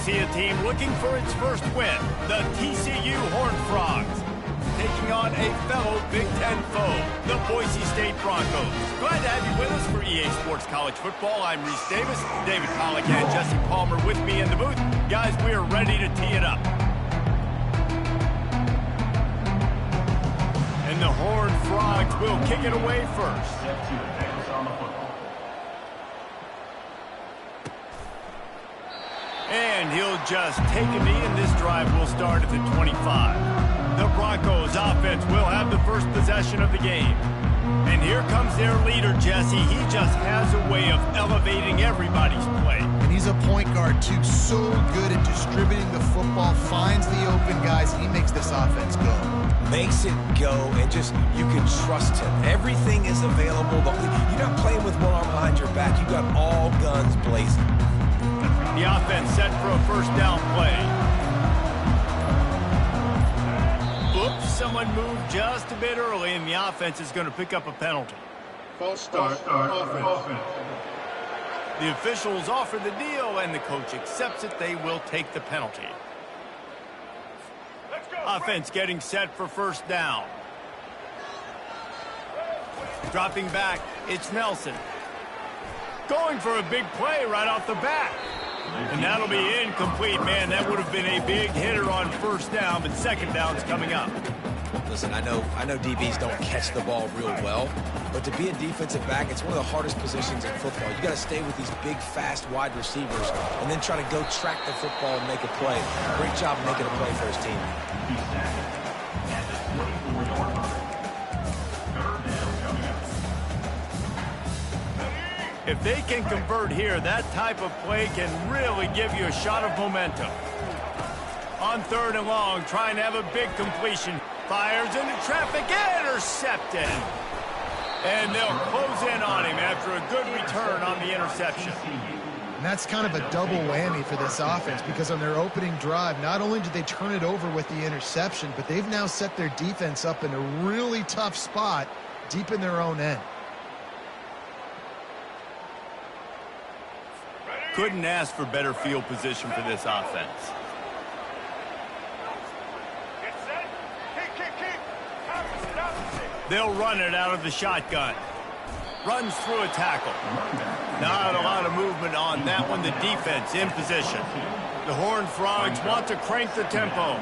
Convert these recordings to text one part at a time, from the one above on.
see a team looking for its first win, the TCU Horned Frogs, taking on a fellow Big Ten foe, the Boise State Broncos. Glad to have you with us for EA Sports College Football. I'm Reese Davis, David Pollack and Jesse Palmer with me in the booth. Guys, we are ready to tee it up. And the Horned Frogs will kick it away first. And he'll just take a knee, and this drive will start at the 25. The Broncos offense will have the first possession of the game. And here comes their leader, Jesse. He just has a way of elevating everybody's play. And he's a point guard, too. So good at distributing the football, finds the open guys, and he makes this offense go. Makes it go, and just, you can trust him. Everything is available. You're not playing with one arm behind your back. You got all guns blazing. The offense set for a first down play. Oops, someone moved just a bit early, and the offense is going to pick up a penalty. False start, offense. The officials offer the deal, and the coach accepts it. They will take the penalty. Offense getting set for first down. Dropping back, it's Nelson. Going for a big play right off the bat. And that'll be incomplete, man. That would have been a big hitter on first down, but second down's coming up. Listen, I know DBs don't catch the ball real well, but to be a defensive back, it's one of the hardest positions in football. You got to stay with these big, fast wide receivers and then try to go track the football and make a play. Great job making a play for his team. If they can convert here, that type of play can really give you a shot of momentum. On third and long, trying to have a big completion. Fires into traffic, intercepted. And they'll close in on him after a good return on the interception. And that's kind of a double whammy for this offense, because on their opening drive, not only did they turn it over with the interception, but they've now set their defense up in a really tough spot deep in their own end. Couldn't ask for better field position for this offense. They'll run it out of the shotgun. Runs through a tackle. Not a lot of movement on that one. The defense in position. The Horned Frogs want to crank the tempo.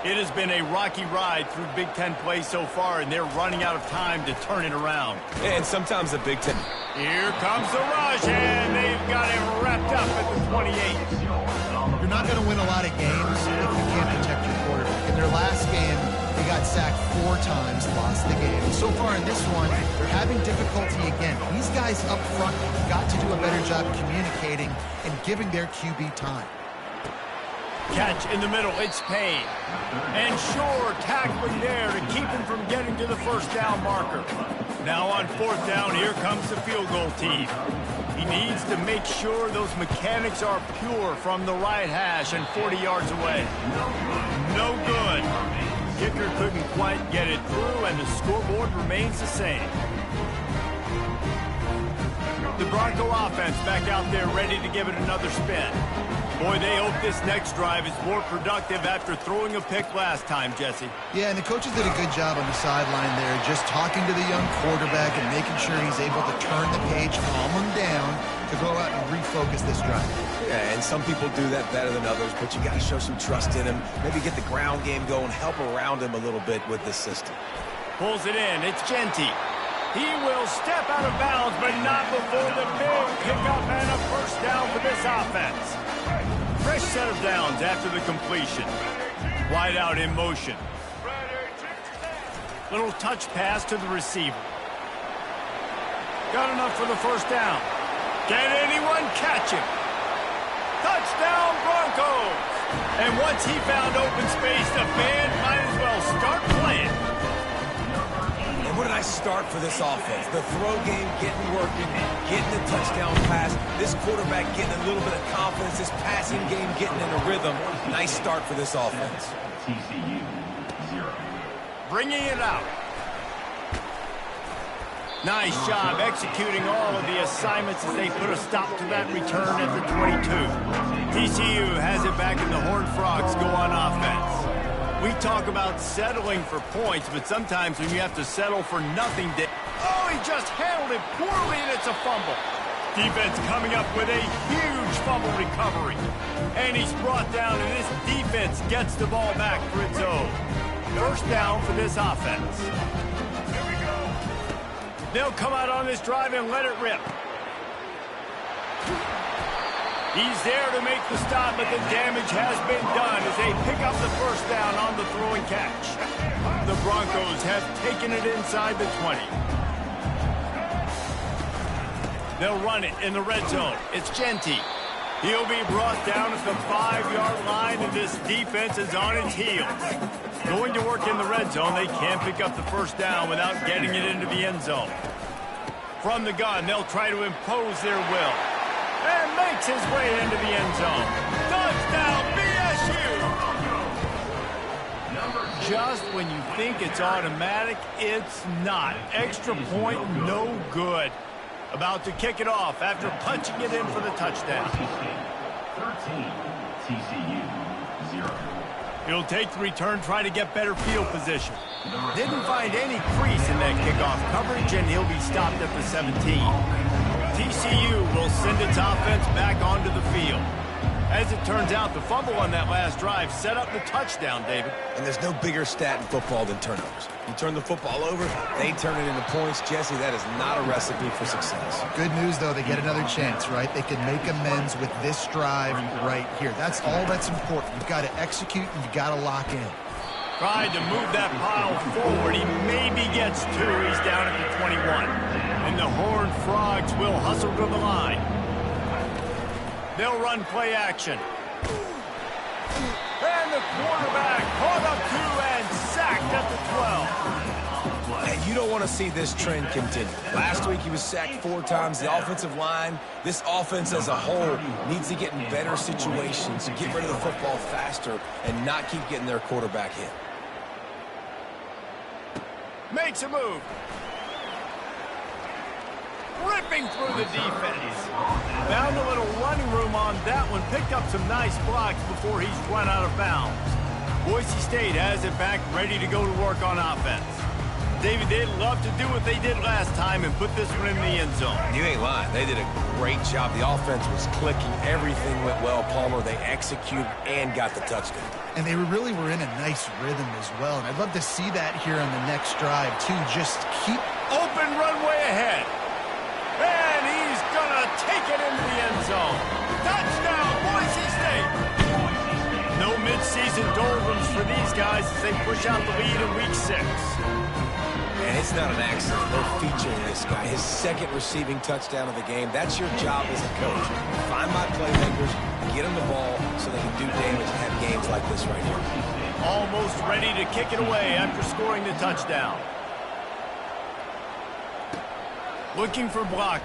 It has been a rocky ride through Big Ten play so far, and they're running out of time to turn it around. And sometimes the Big Ten. Here comes the rush, and they've got him wrapped up at the 28. You're not going to win a lot of games if you can't protect your quarterback. In their last game, they got sacked 4 times, lost the game. So far in this one, they're having difficulty again. These guys up front have got to do a better job communicating and giving their QB time. Catch in the middle, it's Payne. And sure, tackling there to keep him from getting to the first down marker. Now on fourth down, here comes the field goal team. He needs to make sure those mechanics are pure from the right hash and 40 yards away. No good. Kicker couldn't quite get it through, and the scoreboard remains the same. The Bronco offense back out there ready to give it another spin. Boy, they hope this next drive is more productive after throwing a pick last time, Jesse. Yeah, and the coaches did a good job on the sideline there, just talking to the young quarterback and making sure he's able to turn the page, calm him down, to go out and refocus this drive. Yeah, and some people do that better than others, but you got to show some trust in him. Maybe get the ground game going, help around him a little bit with this system. Pulls it in. It's Genty. He will step out of bounds, but not before the big pickup and a first down for this offense. Fresh set of downs after the completion. Wide out in motion. Little touch pass to the receiver. Got enough for the first down. Can anyone catch him? Touchdown Broncos! And once he found open space, the band might as well start playing. And what did I start for this offense? The throw game getting working, getting the touchdown pass. This quarterback getting a little bit of confidence. This passing game getting in a rhythm. Nice start for this offense. Bringing it out. Nice job executing all of the assignments as they put a stop to that return at the 22. TCU has it back. back and the Horned Frogs go on offense. We talk about settling for points, but sometimes when you have to settle for nothing, oh, he just handled it poorly, and it's a fumble. Defense coming up with a huge fumble recovery. And he's brought down, and this defense gets the ball back for its own. First down for this offense. Here we go. They'll come out on this drive and let it rip. He's there to make the stop, but the damage has been done as they pick up the first down on the throwing catch. The Broncos have taken it inside the 20. They'll run it in the red zone. It's Ncaa. He'll be brought down at the 5-yard line, and this defense is on its heels. Going to work in the red zone, they can't pick up the first down without getting it into the end zone. From the gun, they'll try to impose their will. And makes his way into the end zone. Touchdown, BSU! Just when you think it's automatic, it's not. Extra point, no good. About to kick it off after punching it in for the touchdown. 13, TCU, 0. He'll take the return, try to get better field position. Didn't find any crease in that kickoff coverage, and he'll be stopped at the 17. TCU will send its offense back onto the field. As it turns out, the fumble on that last drive set up the touchdown, David. And there's no bigger stat in football than turnovers. You turn the football over, they turn it into points. Jesse, that is not a recipe for success. Good news, though, they get another chance, right? They can make amends with this drive right here. That's all that's important. You've got to execute, and you've got to lock in. Tried to move that pile forward. He maybe gets two. He's down at the 21. And the Horned Frogs will hustle to the line. They'll run play action. And the quarterback caught up two and sacked at the 12. And you don't want to see this trend continue. Last week he was sacked 4 times. The offensive line, this offense as a whole, needs to get in better situations, get rid of the football faster, and not keep getting their quarterback hit. Makes a move. Ripping through the defense. Found a little running room on that one. Picked up some nice blocks before he's run out of bounds. Boise State has it back, ready to go to work on offense. David, they'd love to do what they did last time and put this one in the end zone. You ain't lying. They did a great job. The offense was clicking. Everything went well, Palmer. They executed and got the touchdown. And they really were in a nice rhythm as well. And I'd love to see that here on the next drive, too. Just keep open runway ahead. And he's going to take it into the end zone. Touchdown, Boise State. No midseason doldrums for these guys as they push out the lead in Week 6. And it's not an accident. They're featuring this guy. His second receiving touchdown of the game. That's your job as a coach. Find my playmakers, get them the ball so they can do damage and have games like this right here. Almost ready to kick it away after scoring the touchdown. Looking for blockers.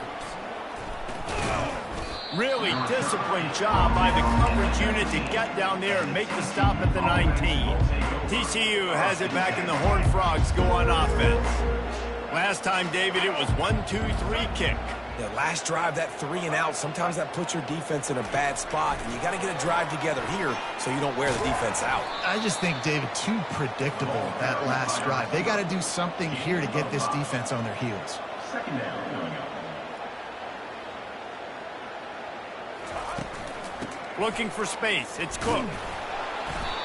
Really disciplined job by the coverage unit to get down there and make the stop at the 19. TCU has it back and the Horned Frogs go on offense. Last time, David, it was 1-2-3 kick. Yeah, last drive, that 3 and out, sometimes that puts your defense in a bad spot, and you got to get a drive together here so you don't wear the defense out. I just think, David, too predictable that last drive. They got to do something here to get this defense on their heels. Second down. Looking for space. It's Cook.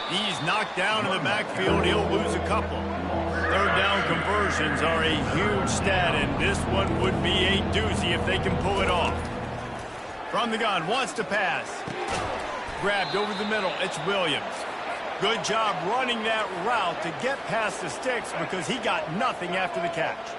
He's knocked down in the backfield. He'll lose a couple. Third down conversions are a huge stat, and this one would be a doozy if they can pull it off. From the gun, wants to pass. Grabbed over the middle. It's Williams. Good job running that route to get past the sticks because he got nothing after the catch.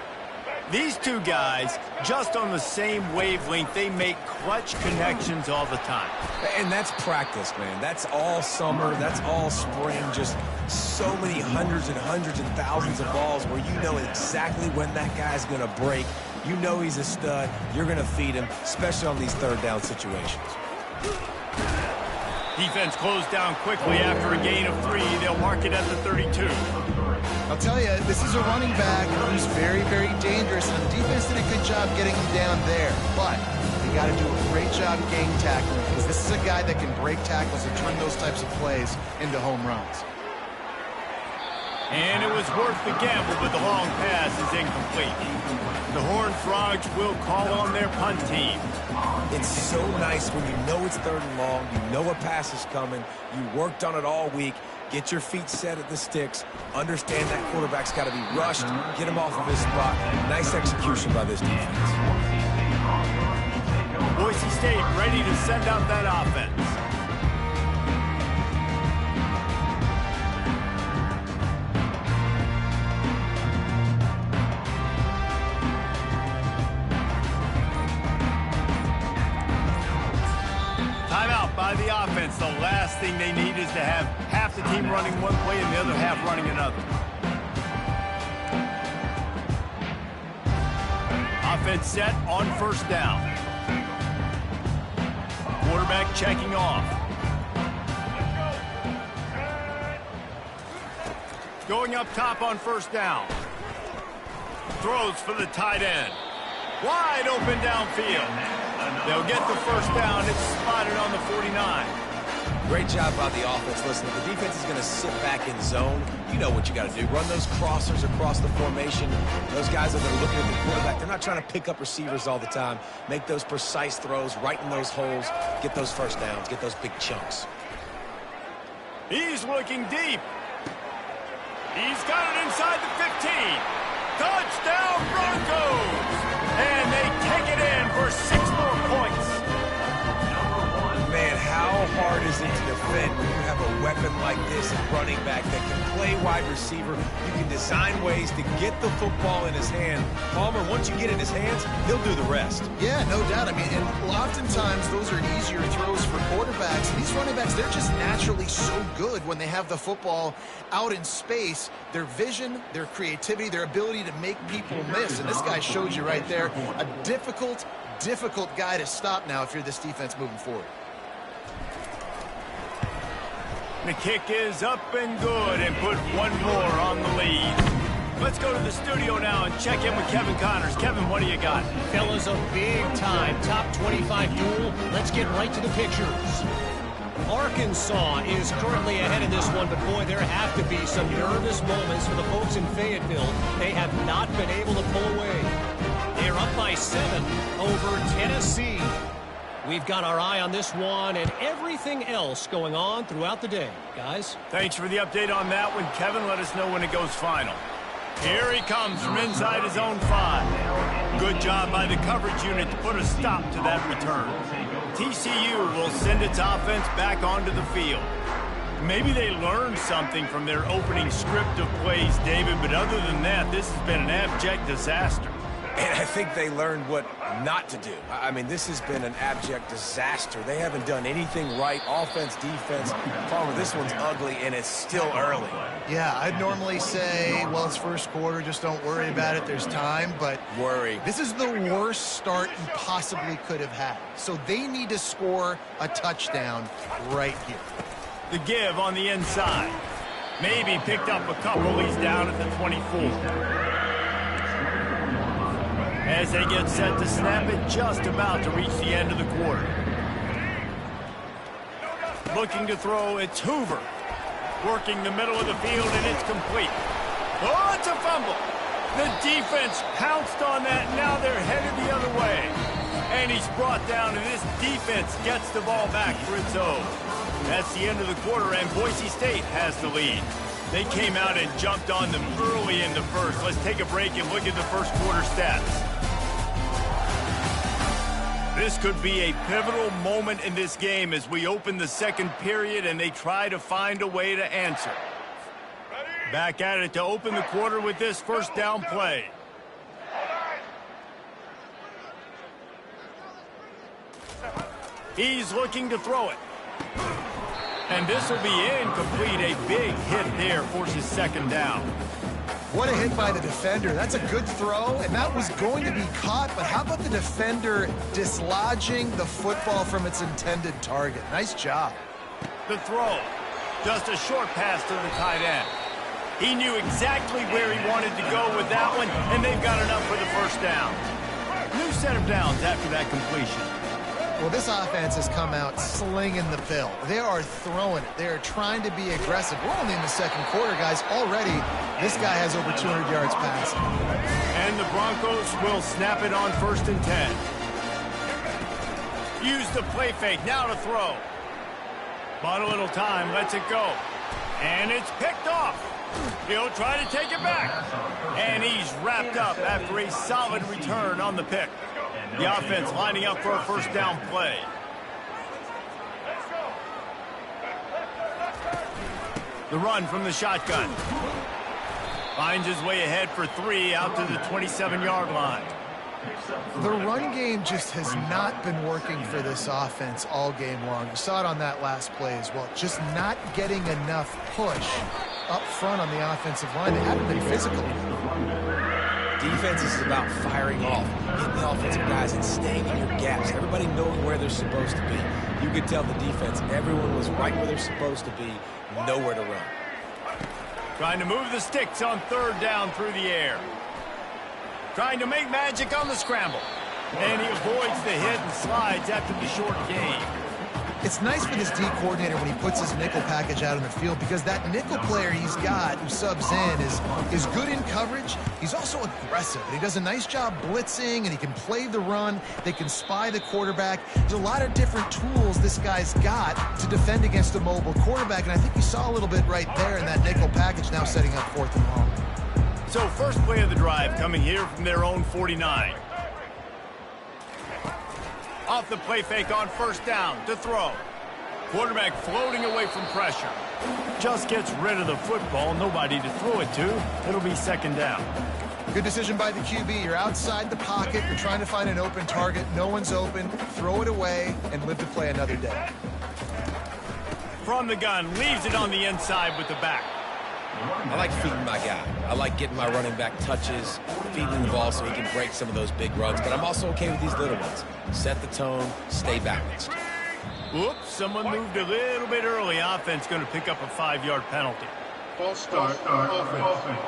These two guys, just on the same wavelength, they make clutch connections all the time. And that's practice, man. That's all summer. That's all spring. Just so many hundreds and hundreds and thousands of balls where you know exactly when that guy's going to break. You know he's a stud. You're going to feed him, especially on these third down situations. Defense closed down quickly after a gain of 3. They'll mark it at the 32. I'll tell you, this is a running back who's very, very dangerous, and the defense did a good job getting him down there. But You got to do a great job game tackling because this is a guy that can break tackles and turn those types of plays into home runs. And it was worth the gamble, but the long pass is incomplete. The Horned Frogs will call on their punt team. It's so nice when you know it's 3rd and long, you know a pass is coming, you worked on it all week, get your feet set at the sticks, understand that quarterback's got to be rushed, get him off of his spot. Nice execution by this defense. Boise State ready to send out that offense. Timeout by the offense. The last thing they need is to have half the team running one play and the other half running another. Offense set on 1st down. Quarterback checking off. Going up top on 1st down. Throws for the tight end. Wide open downfield. They'll get the 1st down. It's spotted on the 49. Great job by the offense. Listen, if the defense is going to sit back in zone, you know what you got to do. Run those crossers across the formation. Those guys that are looking at the quarterback, they're not trying to pick up receivers all the time. Make those precise throws right in those holes. Get those 1st downs. Get those big chunks. He's looking deep. He's got it inside the 15. Touchdown Broncos! And they take it in for 6 more points. Man, how hard is it to defend when you have a weapon like this at running back that can play wide receiver? You can design ways to get the football in his hand. Palmer, once you get it in his hands, he'll do the rest. Yeah, no doubt. I mean, and oftentimes those are easier throws for quarterbacks. And these running backs, they're just naturally so good when they have the football out in space. Their vision, their creativity, their ability to make people miss. And this guy showed you right there, a difficult guy to stop now if you're this defense moving forward. The kick is up and good and put one more on the lead. Let's go to the studio now and check in with Kevin Connors. Kevin, what do you got? Fellas, a big-time top 25 duel. Let's get right to the pictures. Arkansas is currently ahead in this one, but boy, there have to be some nervous moments for the folks in Fayetteville. They have not been able to pull away. They're up by 7 over Tennessee. We've got our eye on this one and everything else going on throughout the day. Guys? Thanks for the update on that one, Kevin. Let us know when it goes final. Here he comes from inside his own 5. Good job by the coverage unit to put a stop to that return. TCU will send its offense back onto the field. Maybe they learned something from their opening script of plays, David, but other than that, this has been an abject disaster. And I think they learned what not to do. I mean, this has been an abject disaster. They haven't done anything right, offense, defense. Palmer, this one's ugly, and it's still early. Yeah, I'd normally say, well, it's 1st quarter, just don't worry about it, there's time, but this is the worst start you possibly could have had. So they need to score a touchdown right here. The give on the inside. Maybe picked up a couple. He's down at the 24. As they get set to snap it, just about to reach the end of the quarter. Looking to throw, it's Hoover. Working the middle of the field, and it's complete. Oh, it's a fumble. The defense pounced on that. Now they're headed the other way. And he's brought down, and this defense gets the ball back for its own. That's the end of the quarter, and Boise State has the lead. They came out and jumped on them early in the first. Let's take a break and look at the 1st quarter stats. This could be a pivotal moment in this game as we open the 2nd period and they try to find a way to answer. Back at it to open the quarter with this 1st down play. He's looking to throw it. And this will be incomplete. A big hit there forces 2nd down. What a hit by the defender. That's a good throw, and that was going to be caught, but how about the defender dislodging the football from its intended target? Nice job. The throw. Just a short pass to the tight end. He knew exactly where he wanted to go with that one, and they've got enough for the 1st down. New set of downs after that completion. Well, this offense has come out slinging the pill. They are throwing it. They are trying to be aggressive. We're only in the second quarter, guys. Already, this guy has over 200 yards passing. And the Broncos will snap it on 1st and 10. Use the play fake. Now to throw. Bought a little time. Lets it go. And it's picked off. He'll try to take it back. And he's wrapped up after a solid return on the pick. The offense lining up for a 1st down play. The run from the shotgun. Finds his way ahead for 3 out to the 27-yard line. The run game just has not been working for this offense all game long. You saw it on that last play as well. Just not getting enough push up front on the offensive line. They haven't been physical. Defense is about firing off, hitting the offensive guys and staying in your gaps. Everybody knowing where they're supposed to be. You could tell the defense, everyone was right where they're supposed to be, nowhere to run. Trying to move the sticks on 3rd down through the air. Trying to make magic on the scramble. And he avoids the hit and slides after the short gain. It's nice for this D coordinator when he puts his nickel package out on the field because that nickel player he's got who subs in is good in coverage. He's also aggressive. And he does a nice job blitzing, and he can play the run. They can spy the quarterback. There's a lot of different tools this guy's got to defend against a mobile quarterback, and I think you saw a little bit right there in that nickel package now setting up 4th and long. So 1st play of the drive coming here from their own 49. Off the play fake on 1st down to throw. Quarterback floating away from pressure. Just gets rid of the football. Nobody to throw it to. It'll be 2nd down. Good decision by the QB. You're outside the pocket. You're trying to find an open target. No one's open. Throw it away and live to play another day. From the gun. Leaves it on the inside with the back. I like feeding my guy. I like getting my running back touches, feeding the ball so he can break some of those big runs. But I'm also okay with these little ones. Set the tone, stay balanced. Oops, someone moved a little bit early. Offense going to pick up a 5-yard penalty. False start, offense.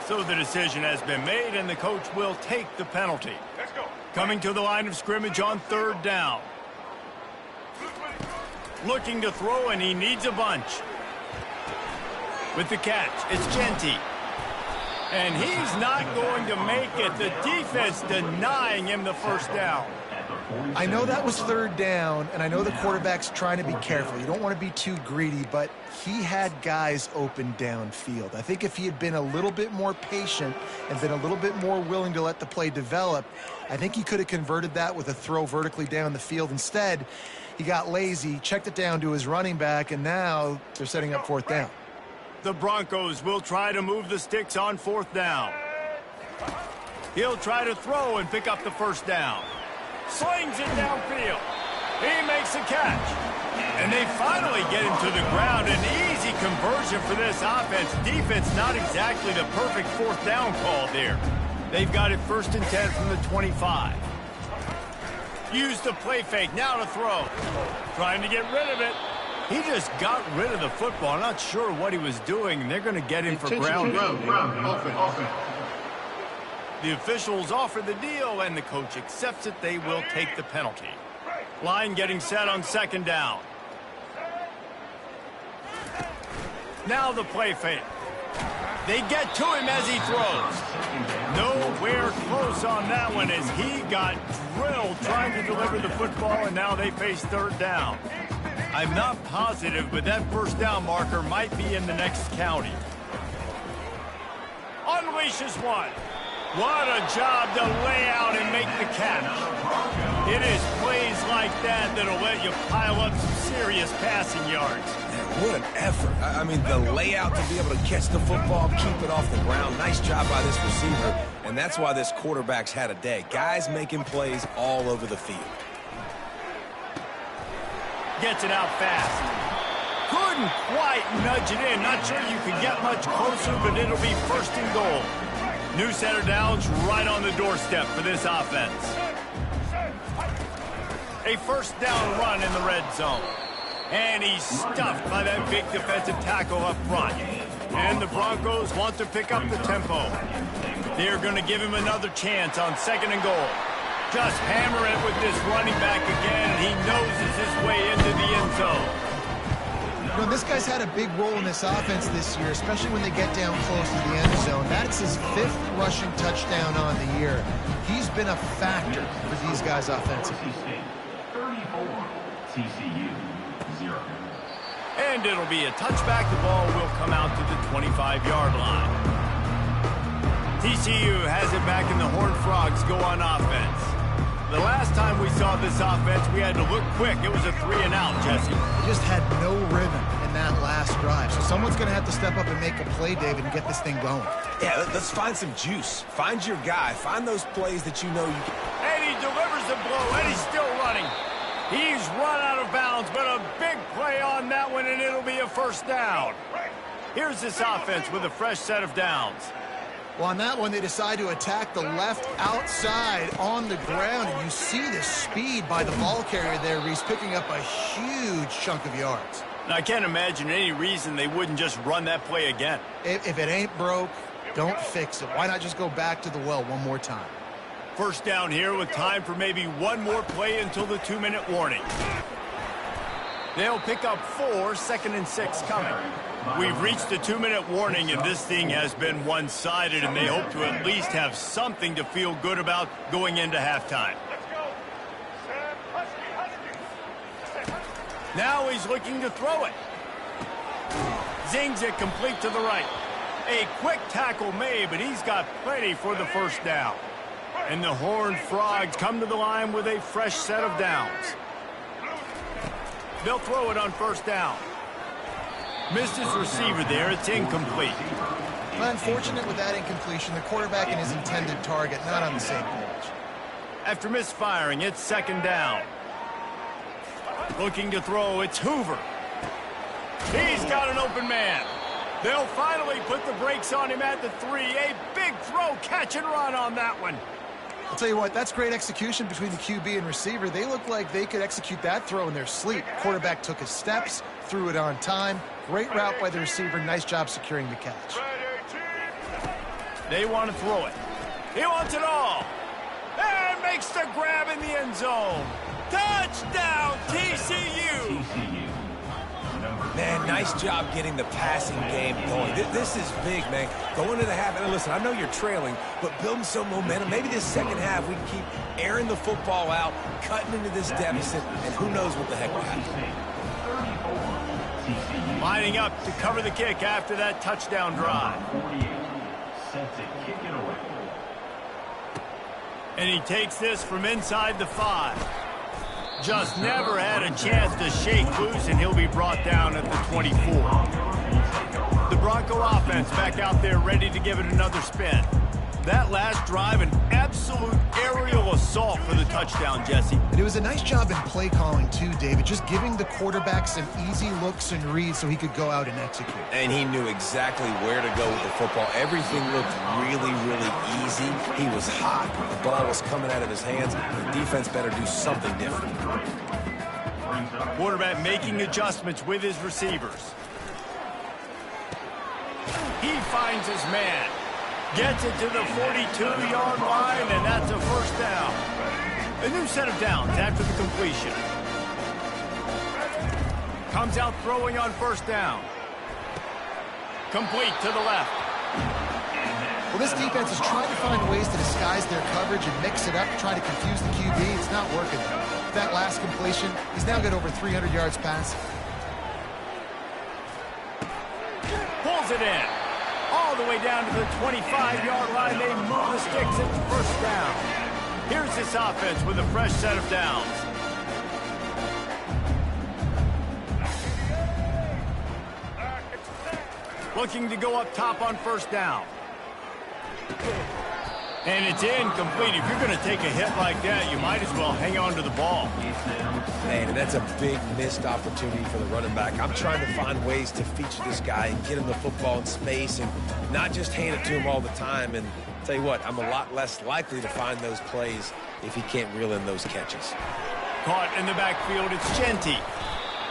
So the decision has been made, and the coach will take the penalty. Coming to the line of scrimmage on 3rd down. Looking to throw, and he needs a bunch. With the catch, it's Ncaa. And he's not going to make it. The defense denying him the 1st down. I know that was 3rd down, and I know the quarterback's trying to be careful. You don't want to be too greedy, but he had guys open downfield. I think if he had been a little bit more patient and been a little bit more willing to let the play develop, I think he could have converted that with a throw vertically down the field. Instead, he got lazy, checked it down to his running back, and now they're setting up 4th down. The Broncos will try to move the sticks on 4th down. He'll try to throw and pick up the 1st down. Slings it downfield. He makes a catch. And they finally get him to the ground. An easy conversion for this offense. Defense not exactly the perfect 4th down call there. They've got it 1st and 10 from the 25. Use the play fake. Now to throw. Trying to get rid of it. He just got rid of the football. I'm not sure what he was doing. They're going to get him for grounding. The officials offer the deal, and the coach accepts it. They will take the penalty. Line getting set on 2nd down. Now the play fake. They get to him as he throws. Nowhere close on that one as he got drilled trying to deliver the football, and now they face 3rd down. I'm not positive, but that 1st down marker might be in the next county. Unleashes one. What a job to lay out and make the catch. It is plays like that that'll let you pile up some serious passing yards. What an effort. I mean, the layout to be able to catch the football, keep it off the ground. Nice job by this receiver, and that's why this quarterback's had a day. Guys making plays all over the field. Gets it out fast. Couldn't quite nudge it in. Not sure you could get much closer, but it'll be 1st and goal. New set of downs right on the doorstep for this offense. A 1st down run in the red zone. And he's stuffed by that big defensive tackle up front. And the Broncos want to pick up the tempo. They're going to give him another chance on 2nd and goal. Just hammer it with this running back again, and he noses his way into the end zone. You know, this guy's had a big role in this offense this year, especially when they get down close to the end zone. That's his 5th rushing touchdown on the year. He's been a factor for these guys offensively. 34, TCU 0. And it'll be a touchback. The ball will come out to the 25-yard line. TCU has it back, and the Horned Frogs go on offense. The last time we saw this offense, we had to look quick. It was a 3-and-out, Jesse. They just had no rhythm in that last drive. So someone's going to have to step up and make a play, David, and get this thing going. Yeah, let's find some juice. Find your guy. Find those plays that you know you can. And he delivers the blow, and he's still running. He's run out of bounds, but a big play on that one, and it'll be a 1st down. Here's this offense with a fresh set of downs. Well, on that one, they decide to attack the left outside on the ground, and you see the speed by the ball carrier there. He's picking up a huge chunk of yards. Now, I can't imagine any reason they wouldn't just run that play again. If it ain't broke, don't fix it. Why not just go back to the well one more time? 1st down here with time for maybe one more play until the 2-minute warning. They'll pick up 4, 2nd and 6 coming. We've reached the 2-minute warning, and this thing has been one-sided, and they hope to at least have something to feel good about going into halftime. Now he's looking to throw it. Zings it complete to the right. A quick tackle made, but he's got plenty for the 1st down. And the Horned Frogs come to the line with a fresh set of downs. They'll throw it on 1st down. Missed his receiver there. It's incomplete. Unfortunate with that incompletion. The quarterback and his intended target not on the same page. After misfiring, it's 2nd down. Looking to throw, it's Hoover. He's got an open man. They'll finally put the brakes on him at the 3. A big throw, catch and run on that one. I'll tell you what, that's great execution between the QB and receiver. They look like they could execute that throw in their sleep. Quarterback took his steps, threw it on time. Great route by the receiver. Nice job securing the catch. They want to throw it. He wants it all. And makes the grab in the end zone. Touchdown, TCU! Man, nice job getting the passing game going. This is big, man. Going into the half, and listen, I know you're trailing, but building some momentum. Maybe this 2nd half, we can keep airing the football out, cutting into this deficit, and who knows what the heck will happen. Lining up to cover the kick after that touchdown drive. Set to kick it away. And he takes this from inside the 5. Just never had a chance to shake loose, and he'll be brought down at the 24. The Bronco offense back out there ready to give it another spin. That last drive, an absolute aerial assault for the touchdown, Jesse. And it was a nice job in play calling, too, David. Just giving the quarterback some easy looks and reads so he could go out and execute. And he knew exactly where to go with the football. Everything looked really, really easy. He was hot. The ball was coming out of his hands. The defense better do something different. Quarterback making adjustments with his receivers. He finds his man. Gets it to the 42-yard line, and that's a 1st down. A new set of downs after the completion. Comes out throwing on 1st down. Complete to the left. Well, this defense is trying to find ways to disguise their coverage and mix it up, trying to confuse the QB. It's not working. That last completion, he's now got over 300 yards passing. Pulls it in. All the way down to the 25-yard line. They move the sticks. It's 1st down. Here's this offense with a fresh set of downs. Looking to go up top on 1st down. And it's incomplete. If you're going to take a hit like that, you might as well hang on to the ball. Man, and that's a big missed opportunity for the running back. I'm trying to find ways to feature this guy and get him the football in space and not just hand it to him all the time. And tell you what, I'm a lot less likely to find those plays if he can't reel in those catches. Caught in the backfield, it's Ncaa.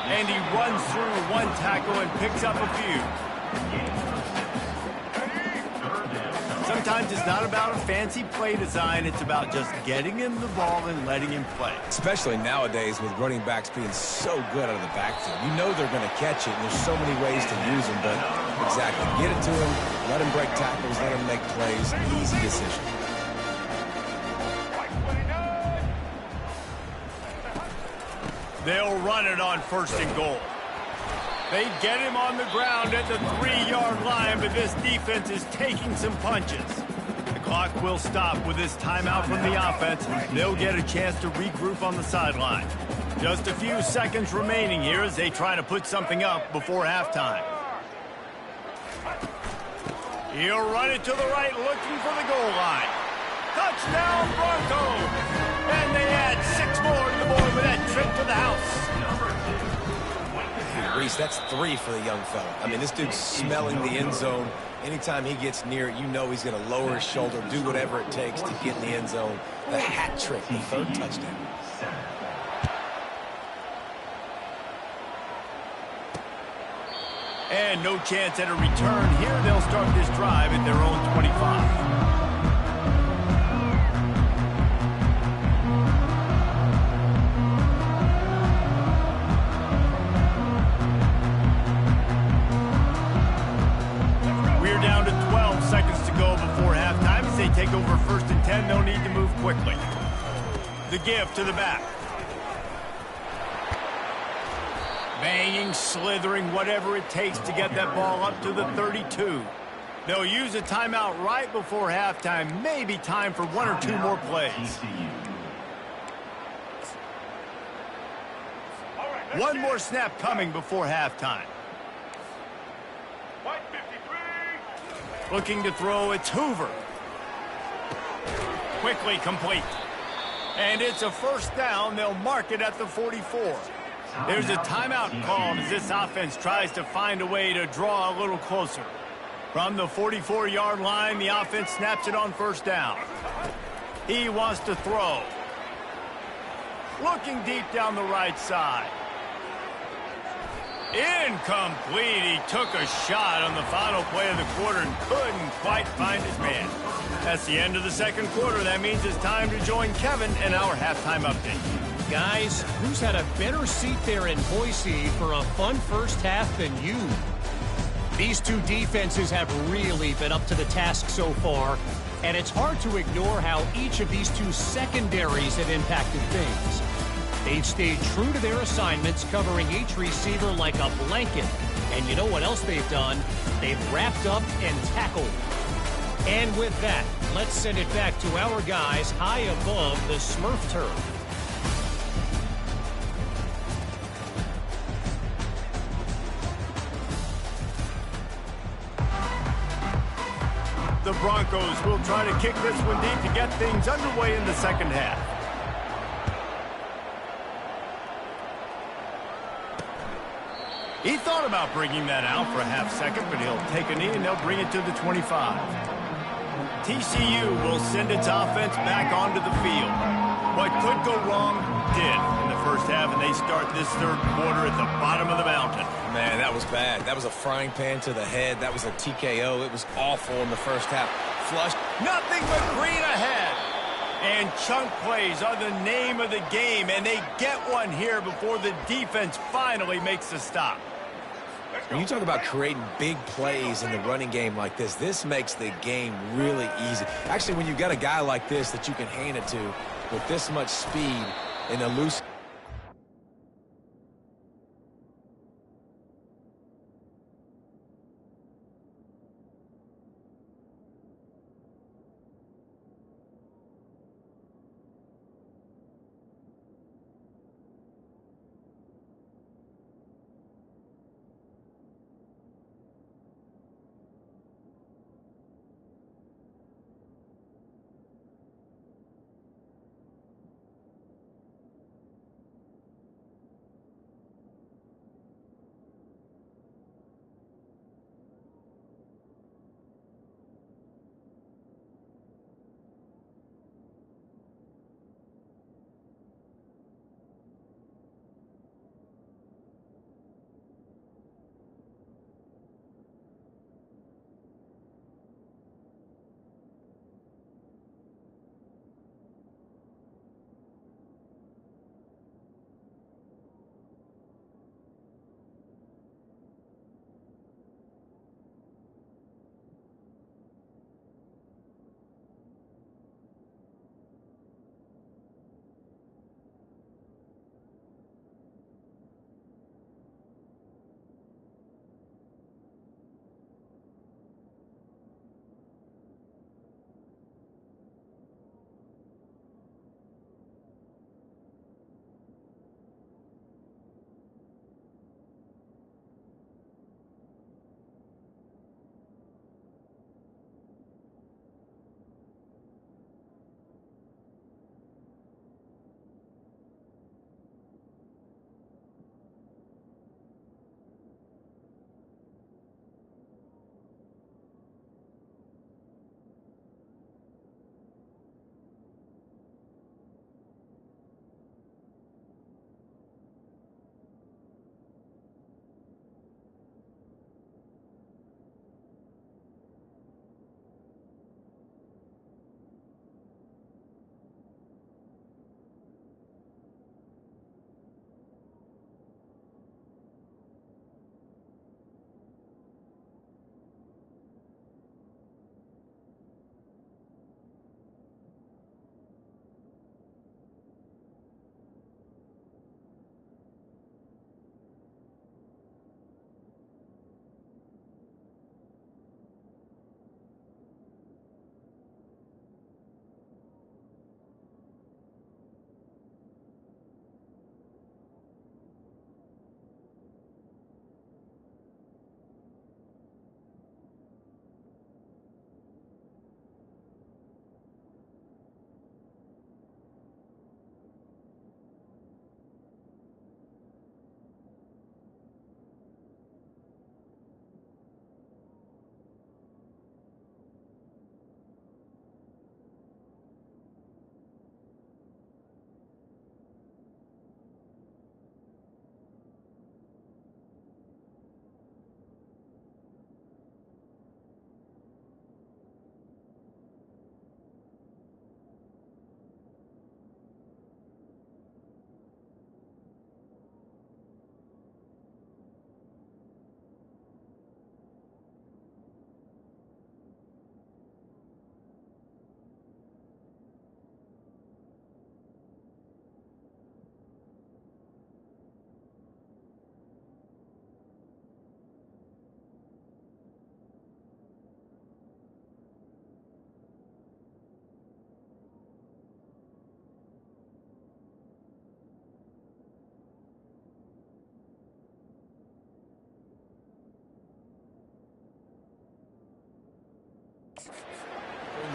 And he runs through one tackle and picks up a few. sometimes it's not about a fancy play design. It's about just getting him the ball and letting him play. Especially nowadays with running backs being so good out of the backfield. You know they're going to catch it, and there's so many ways to use them. But exactly, get it to him, let him break tackles, let him make plays. Easy decision. They'll run it on 1st and goal. They get him on the ground at the 3-yard line, but this defense is taking some punches. The clock will stop with this timeout from the offense. They'll get a chance to regroup on the sideline. Just a few seconds remaining here as they try to put something up before halftime. He'll run it to the right, looking for the goal line. Touchdown, Broncos! And they add 6 more to the board with that trip to the house. Reese, that's 3 for the young fella. I mean, this dude's smelling the end zone. Anytime he gets near it, you know he's going to lower his shoulder, do whatever it takes to get in the end zone. The hat trick, the 3rd touchdown. And no chance at a return here. They'll start this drive at their own 25. Take over 1st and 10. They'll need to move quickly. The give to the back. Banging, slithering, whatever it takes to get that ball up to the 32. They'll use a timeout right before halftime. Maybe time for 1 or 2 more plays. One more snap coming before halftime. Looking to throw, it's Hoover. Quickly complete. And it's a 1st down. They'll mark it at the 44. There's a timeout called as this offense tries to find a way to draw a little closer. From the 44-yard line, the offense snaps it on 1st down. He wants to throw. Looking deep down the right side. Incomplete. He took a shot on the final play of the quarter and couldn't quite find his man. That's the end of the 2nd quarter. That means it's time to join Kevin in our halftime update. Guys, who's had a better seat there in Boise for a fun first half than you? These 2 defenses have really been up to the task so far, and it's hard to ignore how each of these 2 secondaries have impacted things. They've stayed true to their assignments, covering each receiver like a blanket. And you know what else they've done? They've wrapped up and tackled. And with that, let's send it back to our guys high above the Smurf turf. The Broncos will try to kick this one deep to get things underway in the 2nd half. He thought about bringing that out for a half second, but he'll take a knee and they'll bring it to the 25. TCU will send its offense back onto the field. What could go wrong did in the 1st half, and they start this 3rd quarter at the bottom of the mountain. Man, that was bad. That was a frying pan to the head. That was a TKO. It was awful in the 1st half. Flush. Nothing but green ahead. And chunk plays are the name of the game, and they get one here before the defense finally makes a stop. When you talk about creating big plays in the running game like this makes the game really easy. Actually, when you've got a guy like this that you can hand it to with this much speed in a loose...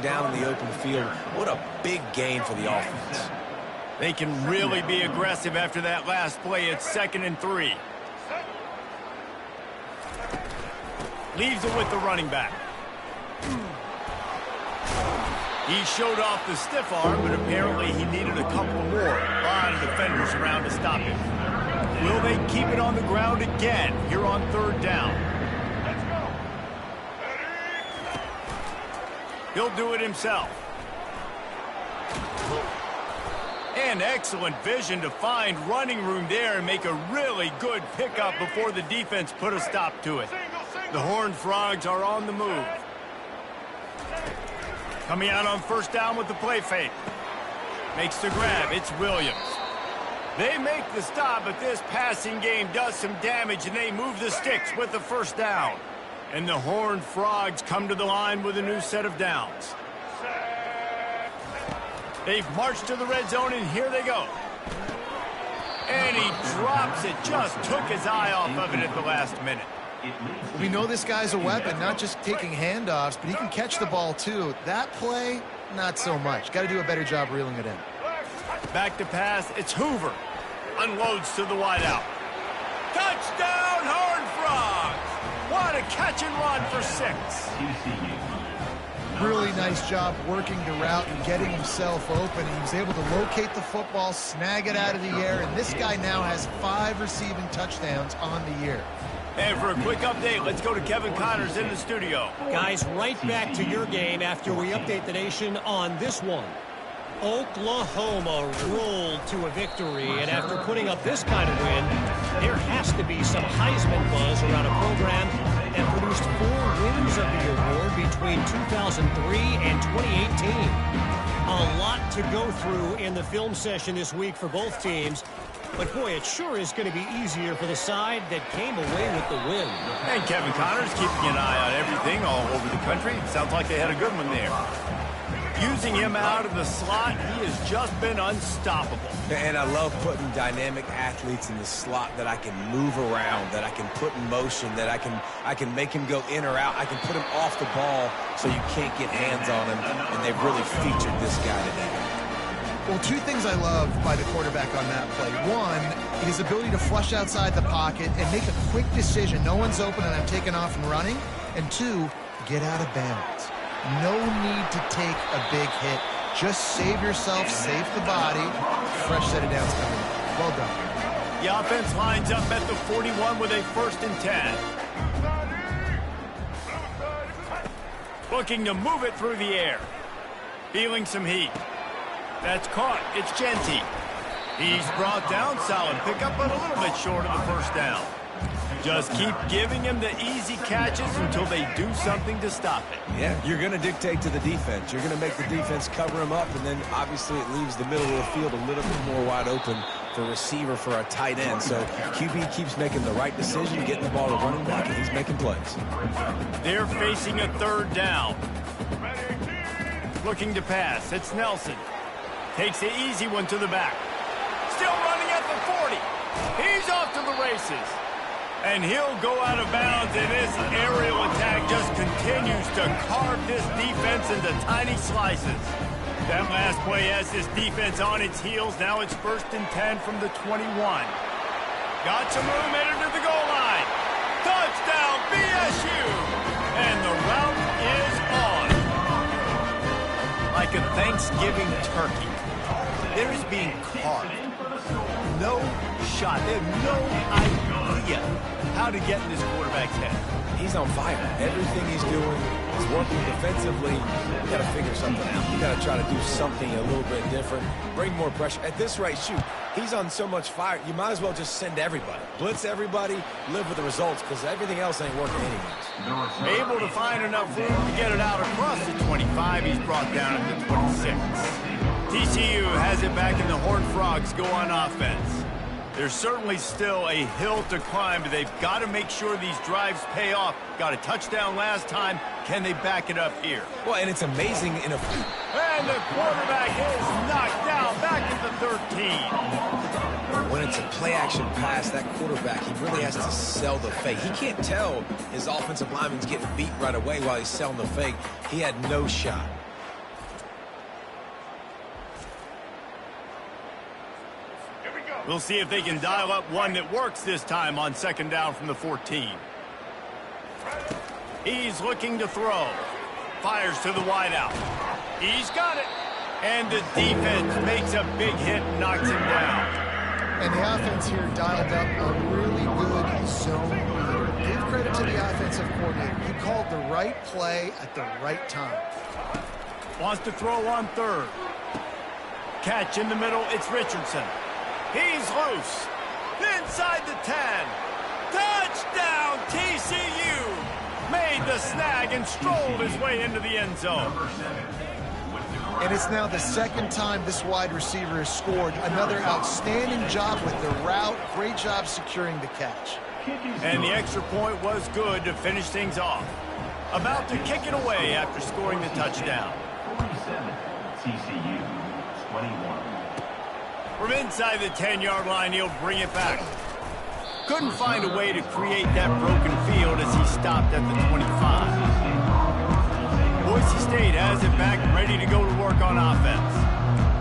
down in the open field. What a big gain for the offense. They can really be aggressive after that last play. It's 2nd and 3. Leaves it with the running back. He showed off the stiff arm, but apparently he needed a couple more. A lot of defenders around to stop him. Will they keep it on the ground again here on 3rd down? He'll do it himself. And excellent vision to find running room there and make a really good pickup before the defense put a stop to it. The Horned Frogs are on the move. Coming out on 1st down with the play fake. Makes the grab. It's Williams. They make the stop, but this passing game does some damage, and they move the sticks with the 1st down. And the Horned Frogs come to the line with a new set of downs. They've marched to the red zone, and here they go. And he drops it. Just took his eye off of it at the last minute. We know this guy's a weapon, not just taking handoffs, but he can catch the ball too. That play, not so much. Got to do a better job reeling it in. Back to pass, it's Hoover. Unloads to the wideout. Touchdown, Horned Frogs! What a catch and run for 6. Really nice job working the route and getting himself open. He was able to locate the football, snag it out of the air, and this guy now has 5 receiving touchdowns on the year. And for a quick update, let's go to Kevin Connors in the studio. Guys, right back to your game after we update the nation on this one. Oklahoma rolled to a victory, and after putting up this kind of win, there has to be some Heisman buzz around a program that produced 4 wins of the award between 2003 and 2018. A lot to go through in the film session this week for both teams. But, boy, it sure is going to be easier for the side that came away with the win. And Kevin Connors keeping an eye on everything all over the country. Sounds like they had a good one there. Using him out of the slot, he has just been unstoppable. And I love putting dynamic athletes in the slot that I can move around, that I can put in motion, that I can make him go in or out. I can put him off the ball so you can't get hands on him, and they've really featured this guy today. Well, 2 things I love by the quarterback on that play. 1, his ability to flush outside the pocket and make a quick decision. No one's open and I'm taking off and running. And 2, get out of bounds. No need to take a big hit. Just save yourself, save the body. Fresh set of downs coming up. Well done. The offense lines up at the 41 with a 1st and 10. Looking to move it through the air. Feeling some heat. That's caught. It's Ncaa. He's brought down. Solid pickup, but a little bit short of the 1st down. Just keep giving him the easy catches until they do something to stop it. Yeah, you're going to dictate to the defense. You're going to make the defense cover him up, and then obviously it leaves the middle of the field a little bit more wide open for receiver, for a tight end. So QB keeps making the right decision, getting the ball to running back, and he's making plays. They're facing a 3rd down. Looking to pass. It's Nelson. Takes the easy one to the back. Still running at the 40. He's off to the races. And he'll go out of bounds, and this aerial attack just continues to carve this defense into tiny slices. That last play has this defense on its heels. Now it's 1st and 10 from the 21. Got some room headed to the goal line. Touchdown, BSU! And the route is on. Like a Thanksgiving turkey. There is being carved. No shot. They have no idea how to get in this quarterback's head. He's on fire. Everything he's doing is working defensively. You got to figure something out. You got to try to do something a little bit different. Bring more pressure. At this rate, shoot, he's on so much fire, you might as well just send everybody. Blitz everybody, live with the results, because everything else ain't working anyways. Able to find enough room to get it out across the 25. He's brought down at the 26. TCU has it back, and the Horned Frogs go on offense. There's certainly still a hill to climb, but they've got to make sure these drives pay off. Got a touchdown last time. Can they back it up here? Well, and it's amazing in a... And the quarterback is knocked down back at the 13. When it's a play-action pass, that quarterback, he really has to sell the fake. He can't tell his offensive lineman's getting beat right away while he's selling the fake. He had no shot. We'll see if they can dial up one that works this time on second down from the 14. He's looking to throw. Fires to the wideout. He's got it. And the defense makes a big hit and knocks him down. And the offense here dialed up a really good zone leader. Give credit to the offensive coordinator. He called the right play at the right time. Wants to throw on third. Catch in the middle. It's Richardson. He's loose. Inside the 10. Touchdown, TCU. Made the snag and strolled his way into the end zone. And it's now the second time this wide receiver has scored. Another outstanding job with the route. Great job securing the catch. And the extra point was good to finish things off. About to kick it away after scoring the touchdown. 47, TCU, 21. From inside the 10-yard line, he'll bring it back. Couldn't find a way to create that broken field as he stopped at the 25. Boise State has it back, ready to go to work on offense.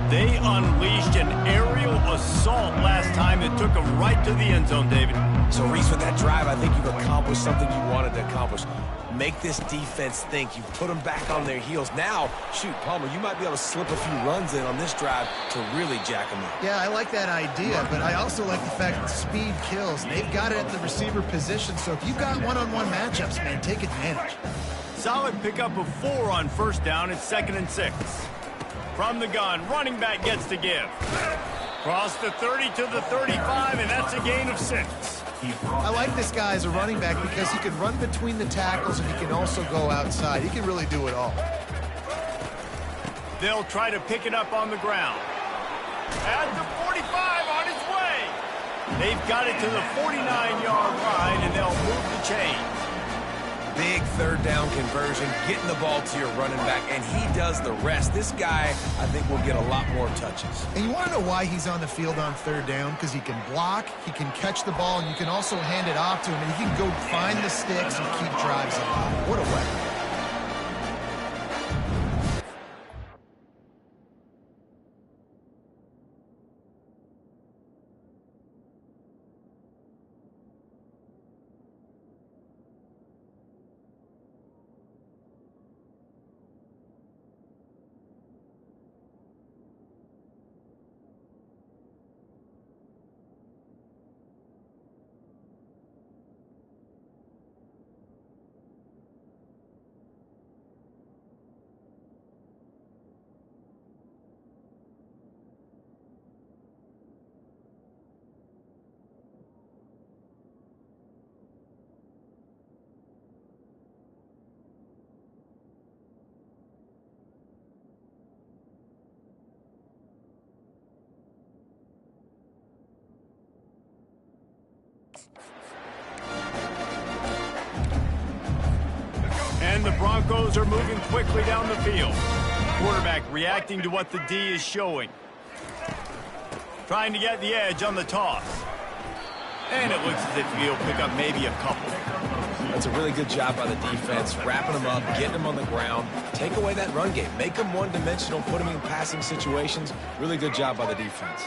They unleashed an aerial assault last time that took them right to the end zone, David. So, Reese, with that drive, I think you've accomplished something you wanted to accomplish. Make this defense think. You put them back on their heels. Now, shoot, Palmer, you might be able to slip a few runs in on this drive to really jack them up. Yeah, I like that idea, but I also like the fact that speed kills. They've got it at the receiver position, so if you've got one-on-one matchups, man, take advantage. Solid pickup of 4 on first down. It's 2nd and 6. From the gun, running back gets to give. Cross the 30 to the 35, and that's a gain of 6. I like this guy as a running back because he can run between the tackles and he can also go outside. He can really do it all. They'll try to pick it up on the ground. At the 45 on his way. They've got it to the 49-yard line, and they'll move the chains. Big third down conversion, getting the ball to your running back, and he does the rest. This guy, I think, will get a lot more touches. And you want to know why he's on the field on third down? Because he can block, he can catch the ball, and you can also hand it off to him, and he can go find the sticks and keep drives alive. What a weapon. And the Broncos are moving quickly down the field. Quarterback reacting to what the D is showing. Trying to get the edge on the toss. And it looks as if he'll pick up maybe a couple. That's a really good job by the defense, wrapping them up, getting them on the ground. Take away that run game. Make them one-dimensional, put them in passing situations. Really good job by the defense.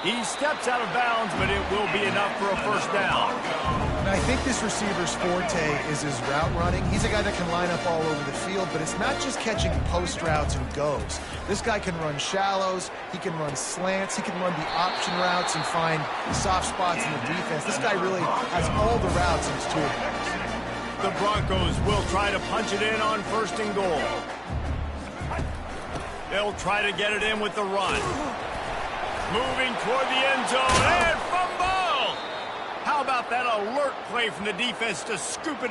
He steps out of bounds, but it will be enough for a first down. And I think this receiver's forte is his route running. He's a guy that can line up all over the field, but it's not just catching post routes and goes. This guy can run shallows, he can run slants, he can run the option routes and find soft spots in the defense. This guy really has all the routes in his toolbox. The Broncos will try to punch it in on 1st and goal. They'll try to get it in with the run. Moving toward the end zone, and fumble! How about that alert play from the defense to scoop it?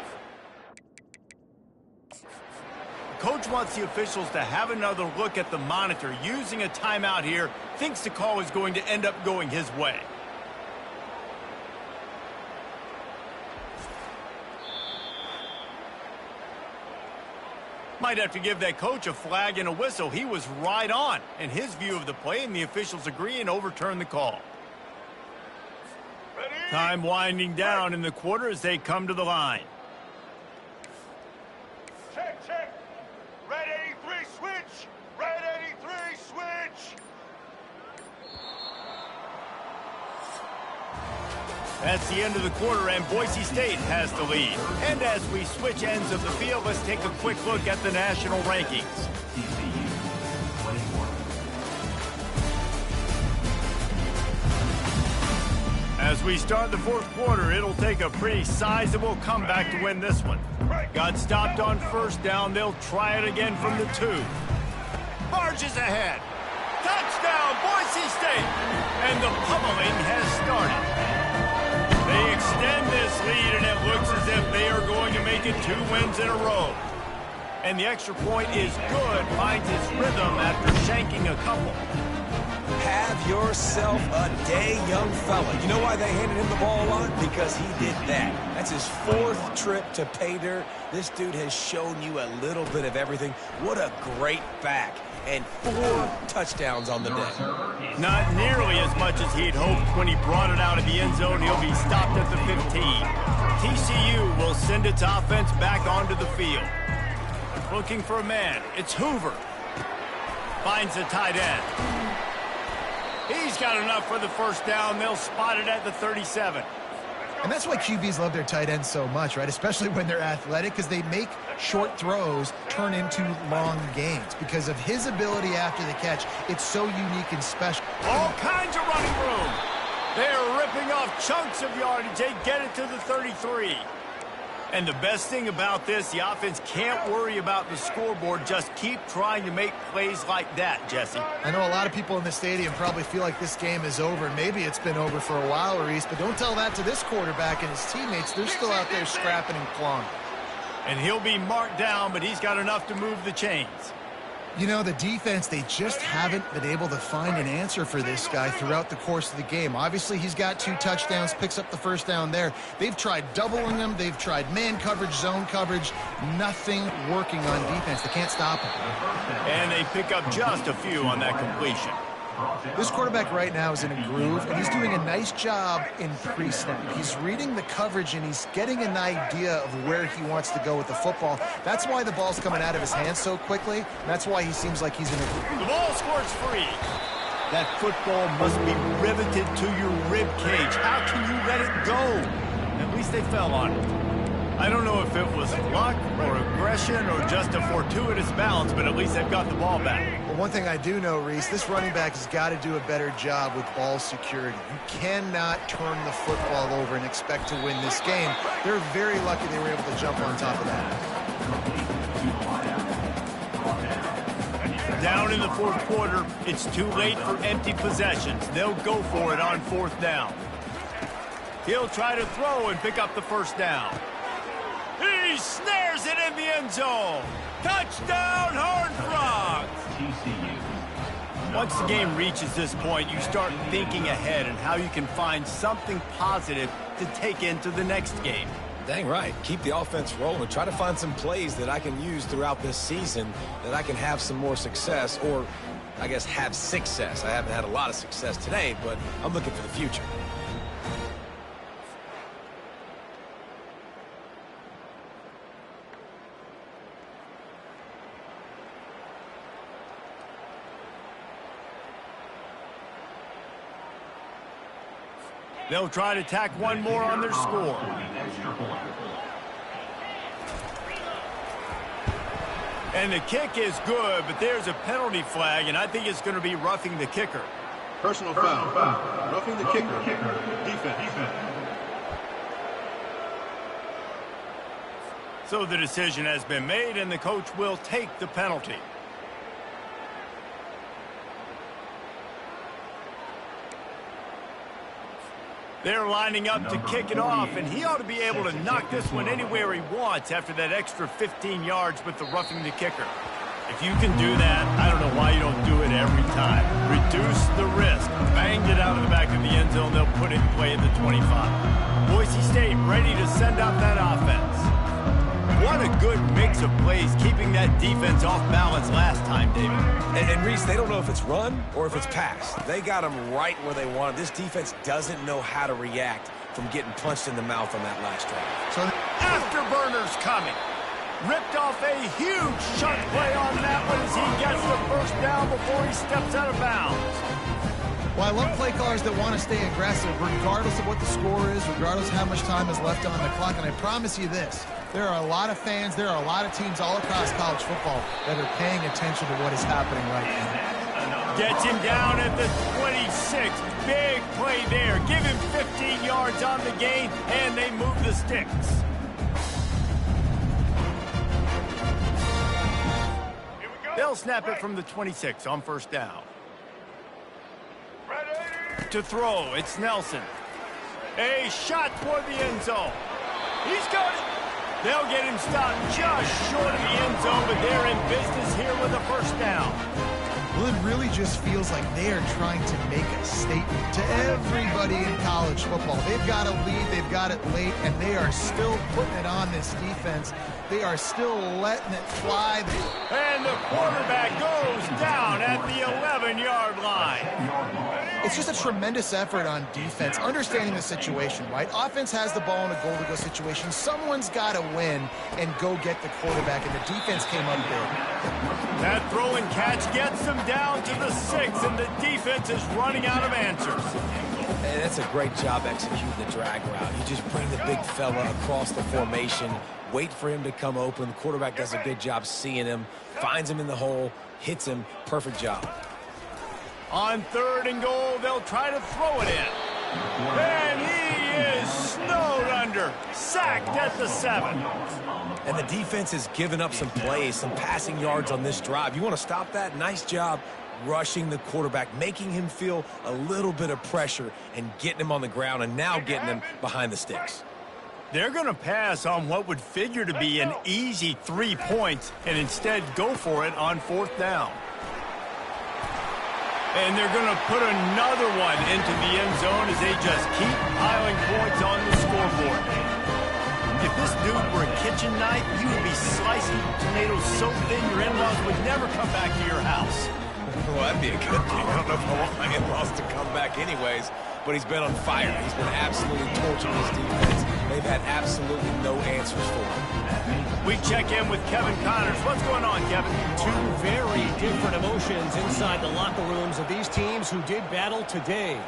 Coach wants the officials to have another look at the monitor. Using a timeout here, thinks the call is going to end up going his way. Might have to give that coach a flag and a whistle. He was right on in his view of the play, and the officials agree and overturn the call. Ready? Time winding down in the quarter as they come to the line. Check, check. Red 83, switch. Red 83, switch. That's the end of the quarter, and Boise State has the lead. And as we switch ends of the field, let's take a quick look at the national rankings. TCU 21. As we start the fourth quarter, it'll take a pretty sizable comeback to win this one. Got stopped on first down. They'll try it again from the 2. Barges ahead. Touchdown, Boise State. And the pummeling has started. They extend this lead, and it looks as if they are going to make it 2 wins in a row. And the extra point is good, finds its rhythm after shanking a couple. Have yourself a day, young fella. You know why they handed him the ball a lot? Because he did that. That's his 4th trip to pay dirt. This dude has shown you a little bit of everything. What a great back. And 4 touchdowns on the day. Not nearly as much as he'd hoped when he brought it out of the end zone. He'll be stopped at the 15. TCU will send its offense back onto the field. Looking for a man. It's Hoover. Finds the tight end. He's got enough for the first down. They'll spot it at the 37. And that's why QBs love their tight ends so much, right? Especially when they're athletic, because they make short throws turn into long gains. Because of his ability after the catch, it's so unique and special. All kinds of running room. They're ripping off chunks of yardage. They get it to the 33. And the best thing about this, the offense can't worry about the scoreboard. Just keep trying to make plays like that, Jesse. I know a lot of people in the stadium probably feel like this game is over. Maybe it's been over for a while, Reese, but don't tell that to this quarterback and his teammates. They're still out there scrapping and clawing. And he'll be marked down, but he's got enough to move the chains. You know, the defense, they just haven't been able to find an answer for this guy throughout the course of the game. Obviously, he's got 2 touchdowns, picks up the first down there. They've tried doubling him. They've tried man coverage, zone coverage. Nothing working on defense. They can't stop him. And they pick up just a few on that completion. This quarterback right now is in a groove, and he's doing a nice job in pre-snap. He's reading the coverage, and he's getting an idea of where he wants to go with the football. That's why the ball's coming out of his hands so quickly, and that's why he seems like he's in a groove. The ball squirts free. That football must be riveted to your rib cage. How can you let it go? At least they fell on it. I don't know if it was luck or aggression or just a fortuitous balance, but at least they've got the ball back. Well, one thing I do know, Reese, this running back has got to do a better job with ball security. You cannot turn the football over and expect to win this game. They're very lucky they were able to jump on top of that. Down in the fourth quarter, it's too late for empty possessions. They'll go for it on 4th down. He'll try to throw and pick up the first down. He snares it in the end zone. Touchdown, Horned Frogs! TCU. Once the game reaches this point, you start thinking ahead and how you can find something positive to take into the next game. Dang right. Keep the offense rolling. Try to find some plays that I can use throughout this season that I can have some more success, or I guess have success. I haven't had a lot of success today, but I'm looking for the future. They'll try to tack one more on their score. And the kick is good, but there's a penalty flag, and I think it's going to be roughing the kicker. Personal foul. Roughing the kicker. Defense. So the decision has been made, and the coach will take the penalty. They're lining up to kick it off, and he ought to be able to knock this one anywhere he wants after that extra 15 yards with the roughing the kicker. If you can do that, I don't know why you don't do it every time. Reduce the risk. Banged it out of the back of the end zone. They'll put it in play at the 25. Boise State ready to send out that offense. What a good mix of plays, keeping that defense off balance last time, David. And Reese, they don't know if it's run or if it's pass. They got them right where they want it. This defense doesn't know how to react from getting punched in the mouth on that last drive. So Afterburners coming. Ripped off a huge chunk play on that one as he gets the first down before he steps out of bounds. Well, I love play callers that want to stay aggressive regardless of what the score is, regardless of how much time is left on the clock. And I promise you this, there are a lot of fans, there are a lot of teams all across college football that are paying attention to what is happening right now. Gets him down at the 26. Big play there. Give him 15 yards on the gain, and they move the sticks. They'll snap it from the 26 on first down. To throw, it's Nelson. A shot toward the end zone. He's got it. They'll get him stopped just short of the end zone, but they're in business here with a first down. Well, it really just feels like they are trying to make a statement to everybody in college football. They've got a lead, they've got it late, and they are still putting it on this defense. They are still letting it fly. And the quarterback goes down at the 11-yard line. It's just a tremendous effort on defense, understanding the situation, right? Offense has the ball in a goal-to-go situation. Someone's got to win and go get the quarterback, and the defense came up big. That throw and catch gets them down to the 6, and the defense is running out of answers. And that's a great job executing the drag route. You just bring the big fella across the formation, wait for him to come open. The quarterback does a good job seeing him, finds him in the hole, hits him. Perfect job. On 3rd and goal, they'll try to throw it in. And he is snowed under, sacked at the 7. And the defense has given up some plays, some passing yards on this drive. You want to stop that? Nice job rushing the quarterback, making him feel a little bit of pressure and getting him on the ground and now getting him behind the sticks. They're going to pass on what would figure to be an easy 3 points and instead go for it on 4th down. And they're going to put another one into the end zone as they just keep piling points on the scoreboard. If this dude were a kitchen knife, you would be slicing tomatoes so thin your in-laws would never come back to your house. Well, that'd be a good thing. I don't know if I want my in-laws to come back anyways, but he's been on fire. He's been absolutely torching his defense. They've had absolutely no answers for him. We check in with Kevin Connors. What's going on, Kevin? Two very different emotions inside the locker rooms of these teams who did battle today.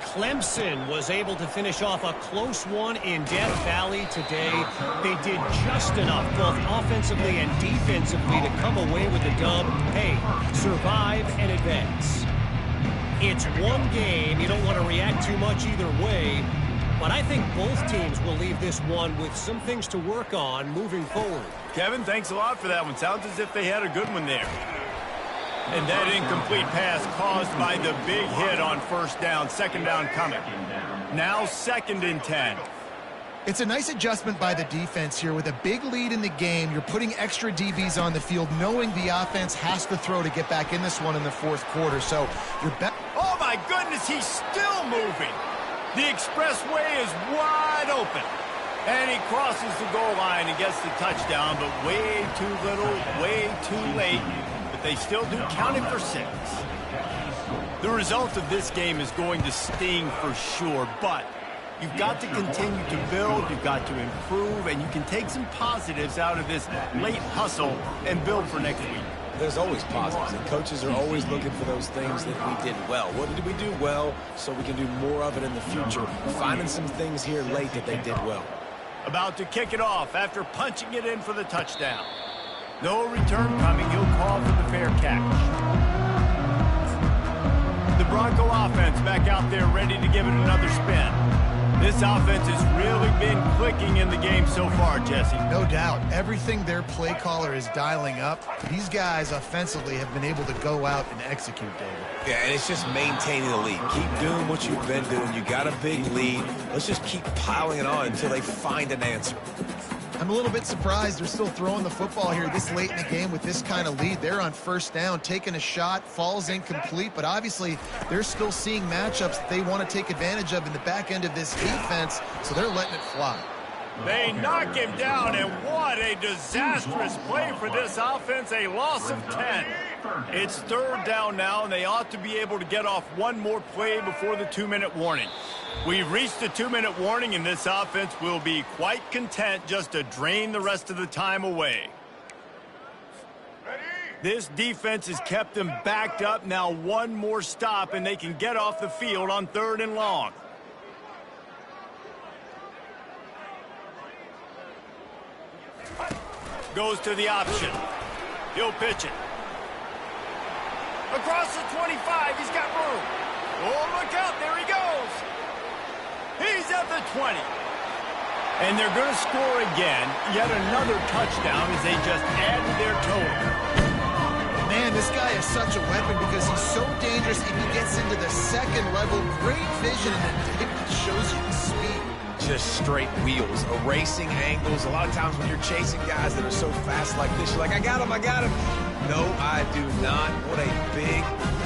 Clemson was able to finish off a close one in Death Valley today. They did just enough, both offensively and defensively, to come away with the dub. Hey, survive and advance. It's one game. You don't want to react too much either way. But I think both teams will leave this one with some things to work on moving forward. Kevin, thanks a lot for that one. Sounds as if they had a good one there. And that incomplete pass caused by the big hit on first down. 2nd down coming. Now 2nd and 10. It's a nice adjustment by the defense here. With a big lead in the game, you're putting extra DBs on the field, knowing the offense has to throw to get back in this one in the 4th quarter. So you're back. Oh, my goodness, he's still moving. The expressway is wide open. And he crosses the goal line and gets the touchdown, but way too little, way too late. But they still do count him for 6. The result of this game is going to sting for sure, but you've got to continue to build, you've got to improve, and you can take some positives out of this late hustle and build for next week. There's always positives, and coaches are always looking for those things that we did well. What did we do well so we can do more of it in the future? Finding some things here late that they did well. About to kick it off after punching it in for the touchdown. No return coming. He'll call for the fair catch. The Bronco offense back out there ready to give it another spin. This offense has really been clicking in the game so far, Jesse. No doubt. Everything their play caller is dialing up, these guys offensively have been able to go out and execute, David. Yeah, and it's just maintaining the lead. Keep doing what you've been doing. You got a big lead. Let's just keep piling it on until they find an answer. I'm a little bit surprised they're still throwing the football here this late in the game with this kind of lead. They're on first down, taking a shot, falls incomplete, but obviously they're still seeing matchups that they want to take advantage of in the back end of this defense, so they're letting it fly. They knock him down, and what a disastrous play for this offense, a loss of 10. It's third down now, and they ought to be able to get off one more play before the 2-minute warning. We've reached the 2-minute warning, and this offense will be quite content just to drain the rest of the time away. This defense has kept them backed up. Now one more stop, and they can get off the field on 3rd and long. Goes to the option. He'll pitch it. Across the 25, he's got room. Oh, look out, there he goes. He's at the 20. And they're going to score again. Yet another touchdown as they just added their total. Man, this guy is such a weapon because he's so dangerous if he gets into the second level. Great vision, and it shows you the speed. Just straight wheels, erasing angles. A lot of times when you're chasing guys that are so fast like this, you're like, I got him. No, I do not. What a big,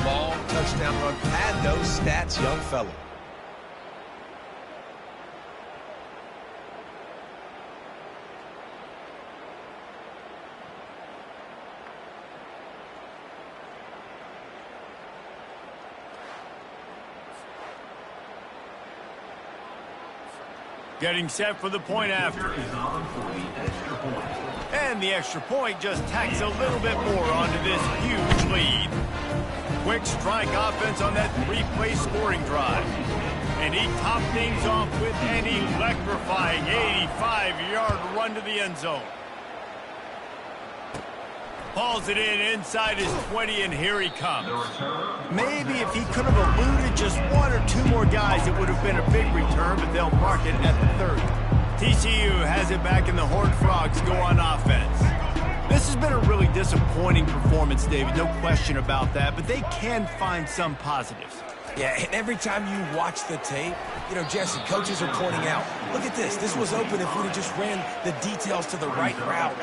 long touchdown run. Pad those stats, young fella. Getting set for the point after. And the extra point just tacks a little bit more onto this huge lead. Quick strike offense on that 3-play scoring drive. And he topped things off with an electrifying 85-yard run to the end zone. Hauls it in inside his 20, and here he comes. Maybe if he could have eluded just 1 or 2 more guys, it would have been a big return, but they'll mark it at the 30. TCU has it back, and the Horned Frogs go on offense. This has been a really disappointing performance, David, no question about that, but they can find some positives. Yeah, and every time you watch the tape, you know, Jesse, coaches are pointing out, look at this. This was open if we'd have just ran the details to the right route,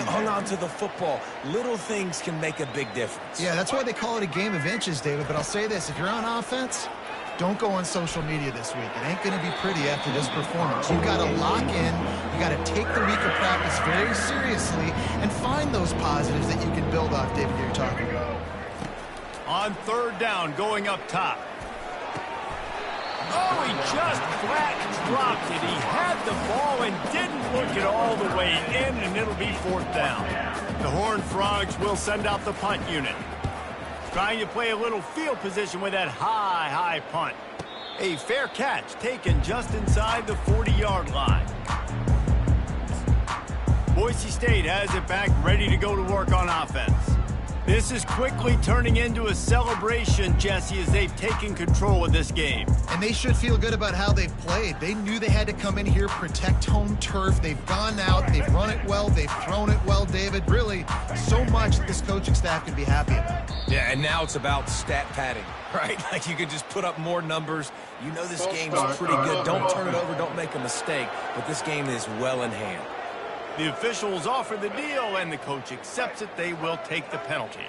hung on to the football. Little things can make a big difference. Yeah, that's why they call it a game of inches, David. But I'll say this, if you're on offense, don't go on social media this week. It ain't going to be pretty after this performance. You've got to lock in. You got to take the week of practice very seriously and find those positives that you can build off, David, you're talking about. On 3rd down, going up top. Oh, he just flat dropped it. He had the ball and didn't look it all the way in, and it'll be 4th down. The Horned Frogs will send out the punt unit. Trying to play a little field position with that high punt. A fair catch taken just inside the 40-yard line. Boise State has it back, ready to go to work on offense. This is quickly turning into a celebration, Jesse, as they've taken control of this game. And they should feel good about how they've played. They knew they had to come in here, protect home turf. They've gone out, they've run it well, they've thrown it well, David. Really, so much that this coaching staff can be happy about. Yeah, and now it's about stat padding, right? Like you could just put up more numbers. You know this game's pretty good. Don't turn it over, don't make a mistake. But this game is well in hand. The officials offer the deal, and the coach accepts it. They will take the penalty.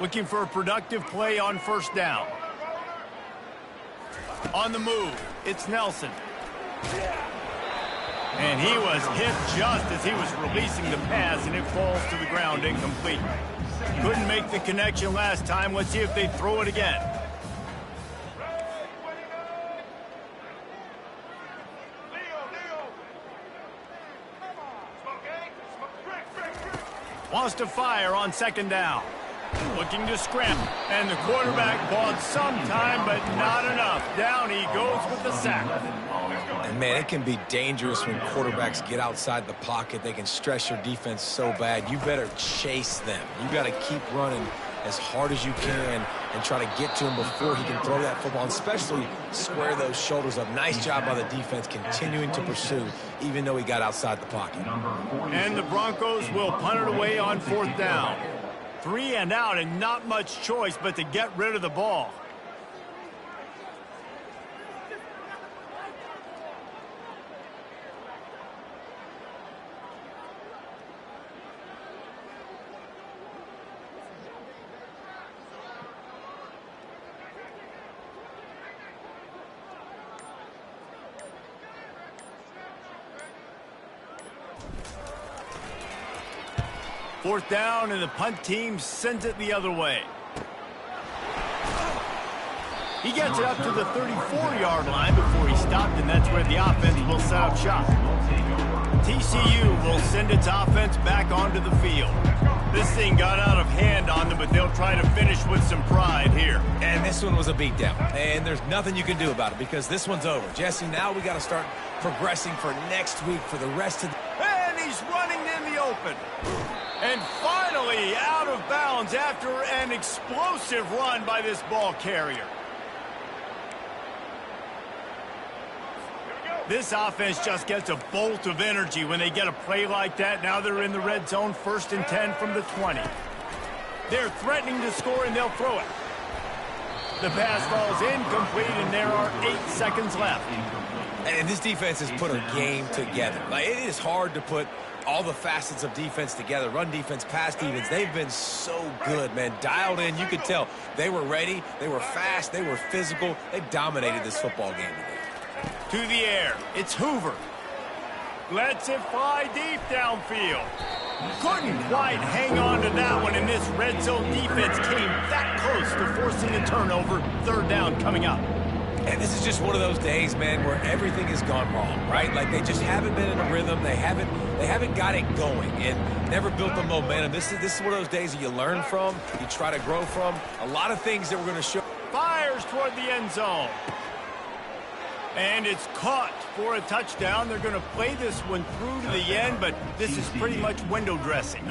Looking for a productive play on 1st down. On the move, it's Nelson. And he was hit just as he was releasing the pass, and it falls to the ground incomplete. Couldn't make the connection last time. Let's see if they throw it again. Wants to fire on 2nd down. Looking to scramble. And the quarterback bought some time, but not enough. Down he goes with the sack. And, man, it can be dangerous when quarterbacks get outside the pocket. They can stress your defense so bad. You better chase them. You got to keep running as hard as you can and try to get to him before he can throw that football, and especially square those shoulders up. Nice job by the defense continuing to pursue, even though he got outside the pocket. And the Broncos will punt it away on 4th down. 3 and out, and not much choice but to get rid of the ball. 4th down, and the punt team sends it the other way. He gets it up to the 34-yard line before he stopped, and that's where the offense will set up shop. TCU will send its offense back onto the field. This thing got out of hand on them, but they'll try to finish with some pride here. And this one was a beatdown, and there's nothing you can do about it because this one's over. Jesse, now we got to start progressing for next week for the rest of the... And he's running in the open. And finally out of bounds after an explosive run by this ball carrier. This offense just gets a bolt of energy when they get a play like that. Now they're in the red zone, 1st and 10 from the 20. They're threatening to score, and they'll throw it. The pass falls incomplete, and there are 8 seconds left. And this defense has put a game together. Like, it is hard to put all the facets of defense together. Run defense, pass defense. They've been so good, man. Dialed in. You could tell they were ready. They were fast. They were physical. They dominated this football game today. To the air, it's Hoover. Lets it fly deep downfield. Couldn't quite hang on to that one, and this red zone defense came that close to forcing a turnover. 3rd down coming up. And this is just one of those days, man, where everything has gone wrong, right? Like, they just haven't been in a rhythm. They haven't got it going and never built the momentum. This is one of those days that you learn from, you try to grow from. A lot of things that we're going to show. Fires toward the end zone. And it's caught for a touchdown. They're going to play this one through to the end, but this is pretty much window dressing.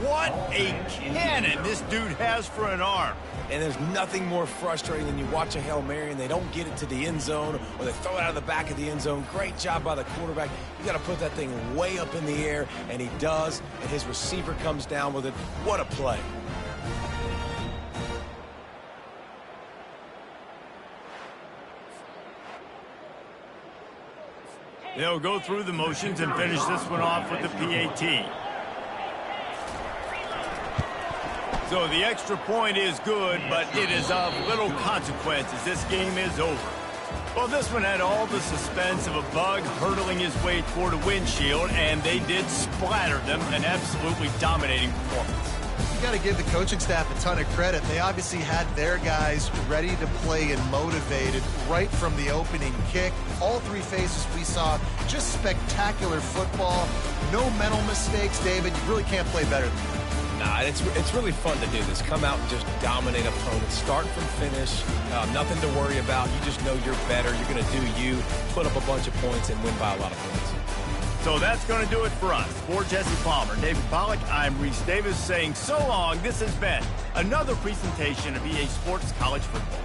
What a cannon this dude has for an arm. And there's nothing more frustrating than you watch a Hail Mary and they don't get it to the end zone, or they throw it out of the back of the end zone. Great job by the quarterback. You got to put that thing way up in the air, and he does, and his receiver comes down with it. What a play. They'll go through the motions and finish this one off with the PAT. So the extra point is good, but it is of little consequence as this game is over. Well, this one had all the suspense of a bug hurtling his way toward a windshield, and they did splatter them. An absolutely dominating performance. You got to give the coaching staff a ton of credit. They obviously had their guys ready to play and motivated right from the opening kick. All 3 phases we saw, just spectacular football. No mental mistakes, David. You really can't play better than that. Nah, it's really fun to do this. Come out and just dominate opponents. Start from finish. Nothing to worry about. You just know you're better. You're going to do you, put up a bunch of points, and win by a lot of points. So that's going to do it for us. For Jesse Palmer, David Pollack, I'm Reese Davis saying so long. This has been another presentation of EA Sports College Football.